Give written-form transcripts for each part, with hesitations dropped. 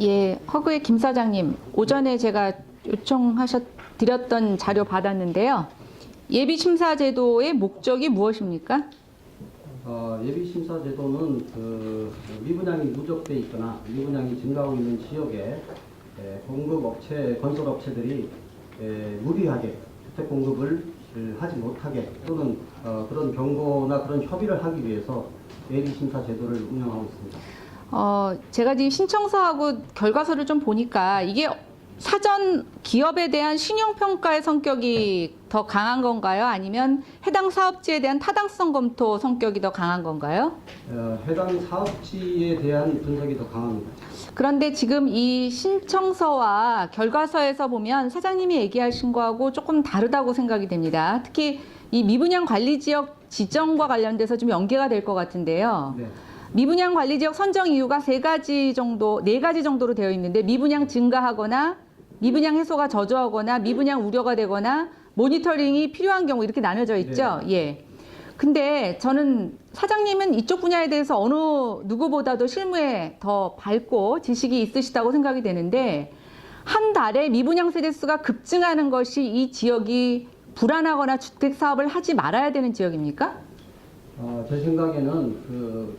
예, 허그의 김 사장님, 오전에 제가 드렸던 자료 받았는데요. 예비심사제도의 목적이 무엇입니까? 예비심사제도는 미분양이 누적돼 있거나 미분양이 증가하고 있는 지역에 공급업체, 건설업체들이 무리하게 주택 공급을 하지 못하게 또는 그런 경고나 그런 협의를 하기 위해서 예비심사제도를 운영하고 있습니다. 제가 지금 신청서하고 결과서를 좀 보니까 이게 사전 기업에 대한 신용평가의 성격이 더 강한 건가요? 아니면 해당 사업지에 대한 타당성 검토 성격이 더 강한 건가요? 해당 사업지에 대한 분석이 더 강합니다. 그런데 지금 이 신청서와 결과서에서 보면 사장님이 얘기하신 거하고 조금 다르다고 생각이 됩니다. 특히 이 미분양 관리지역 지정과 관련돼서 좀 연계가 될 것 같은데요. 네. 미분양 관리지역 선정 이유가 4가지 정도로 되어 있는데 미분양 증가하거나 미분양 해소가 저조하거나 미분양 우려가 되거나 모니터링이 필요한 경우 이렇게 나눠져 있죠. 네. 예. 근데 저는 사장님은 이쪽 분야에 대해서 어느 누구보다도 실무에 더 밝고 지식이 있으시다고 생각이 되는데 한 달에 미분양 세대 수가 급증하는 것이 이 지역이 불안하거나 주택 사업을 하지 말아야 되는 지역입니까? 제 생각에는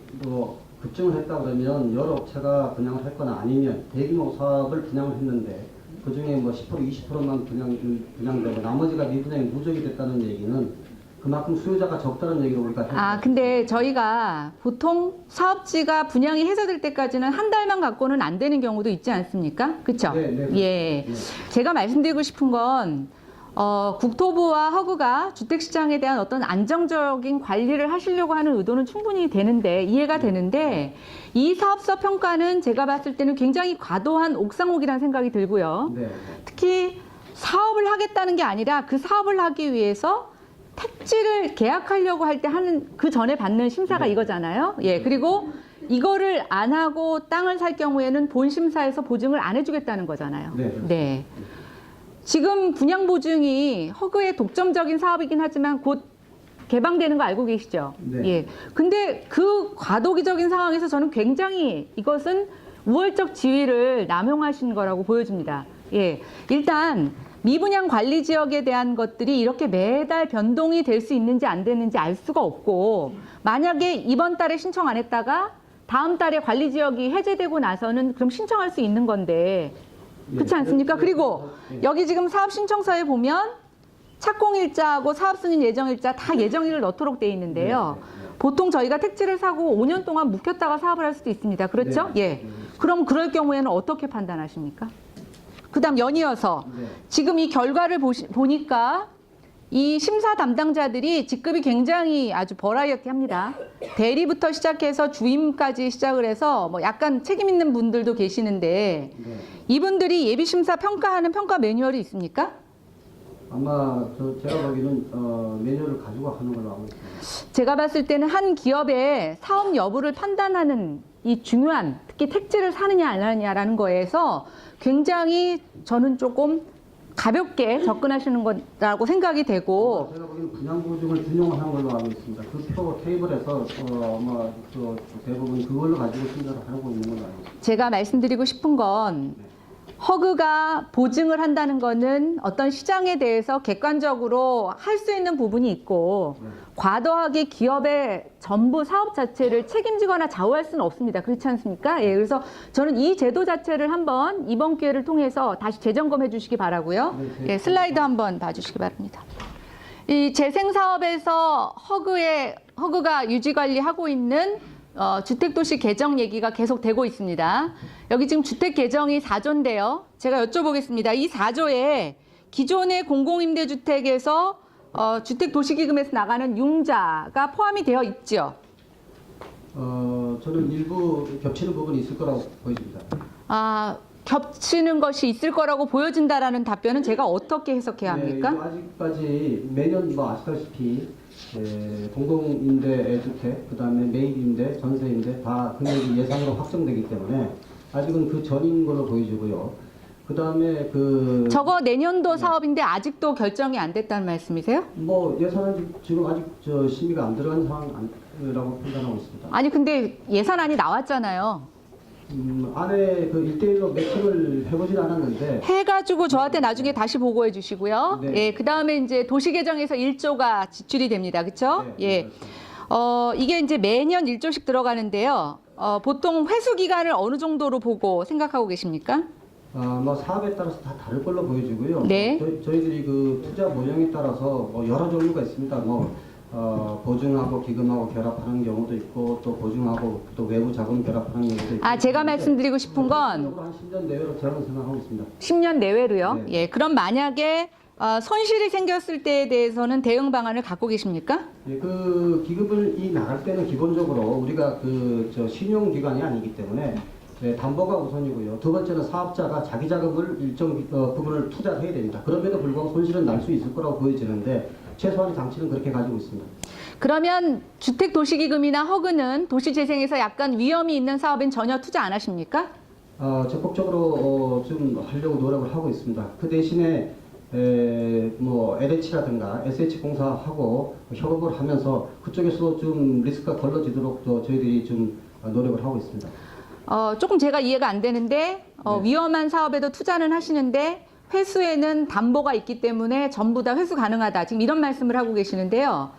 급증을 했다 그러면 여러 업체가 분양을 했거나 아니면 대규모 사업을 분양을 했는데 그 중에 10% 20%만 분양되고 나머지가 미분양이 누적이 됐다는 얘기는 그만큼 수요자가 적다는 얘기로 우리가 해요. 근데 저희가 보통 사업지가 분양이 해소될 때까지는 한 달만 갖고는 안 되는 경우도 있지 않습니까? 그렇죠? 네, 네. 예. 네. 제가 말씀드리고 싶은 건 국토부와 허그가 주택시장에 대한 어떤 안정적인 관리를 하시려고 하는 의도는 충분히 되는데 이해가 되는데 이 사업서 평가는 제가 봤을 때는 굉장히 과도한 옥상옥이라는 생각이 들고요. 네. 특히 사업을 하겠다는 게 아니라 그 사업을 하기 위해서 택지를 계약하려고 할 때 하는 그 전에 받는 심사가 네. 이거잖아요. 예, 그리고 이거를 안 하고 땅을 살 경우에는 본심사에서 보증을 안 해주겠다는 거잖아요. 네. 네. 지금 분양 보증이 허그의 독점적인 사업이긴 하지만 곧 개방되는 거 알고 계시죠? 네. 예. 근데 그 과도기적인 상황에서 저는 굉장히 이것은 우월적 지위를 남용하신 거라고 보여집니다. 예. 일단 미분양 관리 지역에 대한 것들이 이렇게 매달 변동이 될 수 있는지 안 되는지 알 수가 없고 만약에 이번 달에 신청 안 했다가 다음 달에 관리 지역이 해제되고 나서는 그럼 신청할 수 있는 건데 그렇지 않습니까? 그리고 여기 지금 사업 신청서에 보면 착공일자하고 사업승인 예정일자 다 예정일을 넣도록 돼 있는데요. 보통 저희가 택지를 사고 5년 동안 묵혔다가 사업을 할 수도 있습니다. 그렇죠? 예. 그럼 그럴 경우에는 어떻게 판단하십니까? 그다음 연이어서 지금 이 결과를 보니까 이 심사 담당자들이 직급이 굉장히 아주 버라이어티합니다. 대리부터 시작해서 주임까지 시작을 해서 약간 책임 있는 분들도 계시는데 이분들이 예비심사 평가하는 평가 매뉴얼이 있습니까? 아마 제가 보기에는 매뉴얼을 가지고 하는 걸로 알고 있습니다. 제가 봤을 때는 한 기업의 사업 여부를 판단하는 이 중요한 특히 택지를 사느냐 안 하느냐라는 거에서 굉장히 저는 조금 가볍게 접근하시는 거라고 생각이 되고 제가 보기에는 분양보증을 준용한 걸로 알고 있습니다. 그 표 테이블에서 아마 대부분 그걸로 가지고 심사를 하고 있는 걸로 알고 있습니다. 제가 말씀드리고 싶은 건 허그가 보증을 한다는 거는 어떤 시장에 대해서 객관적으로 할 수 있는 부분이 있고 과도하게 기업의 전부 사업 자체를 책임지거나 좌우할 수는 없습니다. 그렇지 않습니까? 예, 그래서 저는 이 제도 자체를 한번 이번 기회를 통해서 다시 재점검해 주시기 바라고요. 예, 슬라이드 한번 봐주시기 바랍니다. 이 재생사업에서 허그가 유지관리하고 있는 주택도시 개정 얘기가 계속 되고 있습니다. 여기 지금 주택 개정이 4조인데요. 제가 여쭤보겠습니다. 이 4조에 기존의 공공임대주택에서 주택도시기금에서 나가는 융자가 포함이 되어 있죠. 저는 일부 겹치는 부분이 있을 거라고 보입니다. 겹치는 것이 있을 거라고 보여진다라는 답변은 제가 어떻게 해석해야 합니까? 네, 아직까지 매년 아시다시피 공동임대주택, 그다음에 매입임대, 전세임대 다 금액이 예산으로 확정되기 때문에 아직은 그 전인 걸로 보여지고요. 그다음에 저거 내년도 사업인데 아직도 결정이 안 됐다는 말씀이세요? 예산은 지금 아직 심의가 안 들어간 상황이라고 판단하고 있습니다. 아니 근데 예산안이 나왔잖아요. 안에 그 1대1로 매칭을 해보진 않았는데 해가지고 저한테 나중에 다시 보고해 주시고요. 네. 예, 그 다음에 이제 도시개정에서 1조가 지출이 됩니다. 그렇죠? 네, 예. 그렇습니다. 이게 이제 매년 1조씩 들어가는데요. 보통 회수 기간을 어느 정도로 보고 생각하고 계십니까? 뭐 사업에 따라서 다 다를 걸로 보여지고요. 네. 저희들이 그 투자 모형에 따라서 뭐 여러 종류가 있습니다. 보증하고 기금하고 결합하는 경우도 있고 또 보증하고 또 외부 자금 결합하는 경우도 있고. 제가 말씀드리고 싶은 건 한 10년 내외로 저는 생각하고 있습니다. 10년 내외로요. 네. 예, 그럼 만약에 손실이 생겼을 때에 대해서는 대응 방안을 갖고 계십니까? 예, 그 기금이 나갈 때는 기본적으로 우리가 저 신용 기관이 아니기 때문에 담보가 우선이고요. 두 번째는 사업자가 자기 자금을 일정 부분을 투자를 해야 됩니다. 그럼에도 불구하고 손실은 날 수 있을 거라고 보여지는데 최소한의 장치는 그렇게 가지고 있습니다. 그러면 주택도시기금이나 허그는 도시재생에서 약간 위험이 있는 사업엔 전혀 투자 안 하십니까? 적극적으로 좀 하려고 노력을 하고 있습니다. 그 대신에 LH라든가 SH공사하고 협업을 하면서 그쪽에서도 좀 리스크가 덜어지도록 또 저희들이 좀 노력을 하고 있습니다. 조금 제가 이해가 안 되는데 네. 위험한 사업에도 투자는 하시는데 회수에는 담보가 있기 때문에 전부 다 회수 가능하다. 지금 이런 말씀을 하고 계시는데요.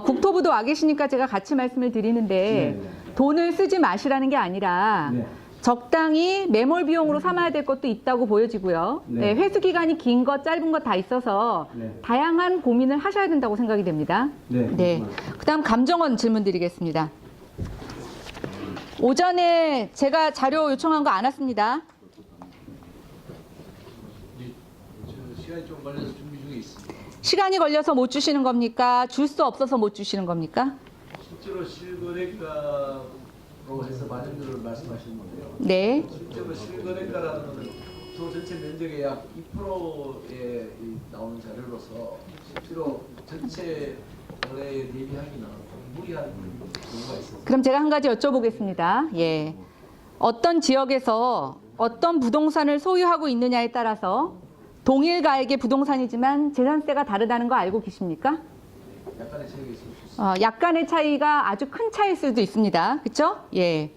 국토부도 와 계시니까 제가 같이 말씀을 드리는데 네. 돈을 쓰지 마시라는 게 아니라 네. 적당히 매몰 비용으로 삼아야 될 것도 있다고 보여지고요. 네. 회수 기간이 긴 것, 짧은 것 다 있어서 네. 다양한 고민을 하셔야 된다고 생각이 됩니다. 네. 그다음 감정원 질문 드리겠습니다. 오전에 제가 자료 요청한 거 안 왔습니다. 시간이 좀 걸려서 준비 중에 있습니다. 시간이 걸려서 못 주시는 겁니까? 줄 수 없어서 못 주시는 겁니까? 실제로 실거래가로 해서 마련들을 말씀하시는 건데요. 네. 실제로 실거래가라는 것은 국토 전체 면적의 약 2%에 나오는 자료로서 실제로 전체 거래에 대비하기는 좀 무리한 경우가 있어서 그럼 제가 한 가지 여쭤보겠습니다. 예. 어떤 지역에서 어떤 부동산을 소유하고 있느냐에 따라서 동일 가액의 부동산이지만 재산세가 다르다는 거 알고 계십니까? 약간의 차이가 있을 수 있습니다. 약간의 차이가 아주 큰 차이일 수도 있습니다. 그렇죠? 예.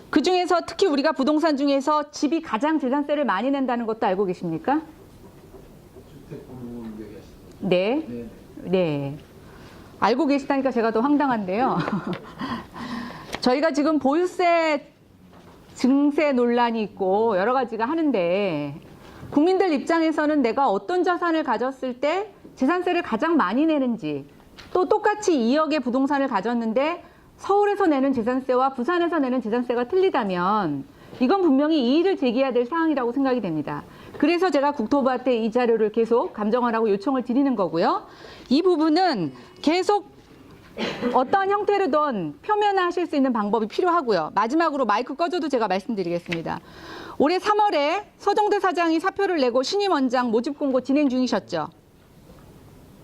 그 중에서 특히 우리가 부동산 중에서 집이 가장 재산세를 많이 낸다는 것도 알고 계십니까? 주택 부분 얘기하시는 네. 거죠? 네. 네. 알고 계시다니까 제가 더 황당한데요. 저희가 지금 보유세 증세 논란이 있고 여러 가지가 하는데 국민들 입장에서는 내가 어떤 자산을 가졌을 때 재산세를 가장 많이 내는지 또 똑같이 2억의 부동산을 가졌는데 서울에서 내는 재산세와 부산에서 내는 재산세가 틀리다면 이건 분명히 이의를 제기해야 될 사항이라고 생각이 됩니다. 그래서 제가 국토부한테 이 자료를 계속 감정하라고 요청을 드리는 거고요. 이 부분은 계속 어떠한 형태로든 표면화하실 수 있는 방법이 필요하고요. 마지막으로 마이크 꺼줘도 제가 말씀드리겠습니다. 올해 3월에 서정대 사장이 사표를 내고 신임 원장 모집 공고 진행 중이셨죠?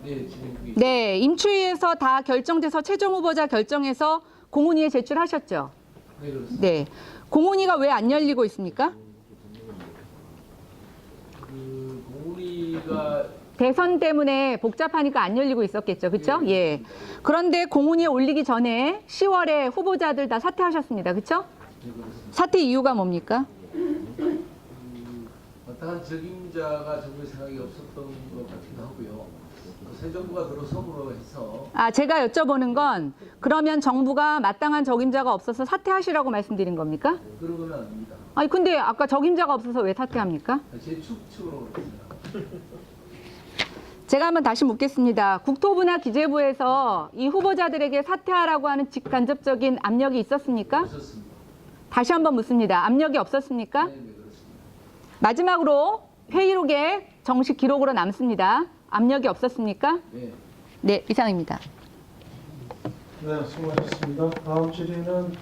네, 진행 중에 네, 임추위에서 다 결정돼서 최종 후보자 결정해서 공문위에 제출하셨죠? 네, 그렇습니다. 네, 공문위가 왜 안 열리고 있습니까? 그 공문위가 대선 때문에 복잡하니까 안 열리고 있었겠죠. 그렇죠? 예. 그런데 공문위에 올리기 전에 10월에 후보자들 다 사퇴하셨습니다. 그렇죠? 네, 그렇습니다. 사퇴 이유가 뭡니까? 마땅한 적임자가 정부의 생각이 없었던 것 같기도 하고요. 새 정부가 들어섬으로 해서 제가 여쭤보는 건 그러면 정부가 마땅한 적임자가 없어서 사퇴하시라고 말씀드린 겁니까? 그런 건 아닙니다. 아니 근데 아까 적임자가 없어서 왜 사퇴합니까? 제 추측으로 그렇습니다. 제가 한번 다시 묻겠습니다. 국토부나 기재부에서 이 후보자들에게 사퇴하라고 하는 직간접적인 압력이 있었습니까? 없었습니다. 다시 한번 묻습니다. 압력이 없었습니까? 네, 그렇습니다. 마지막으로 회의록에 정식 기록으로 남습니다. 압력이 없었습니까? 네. 네, 이상입니다. 네, 수고하셨습니다. 다음 질의는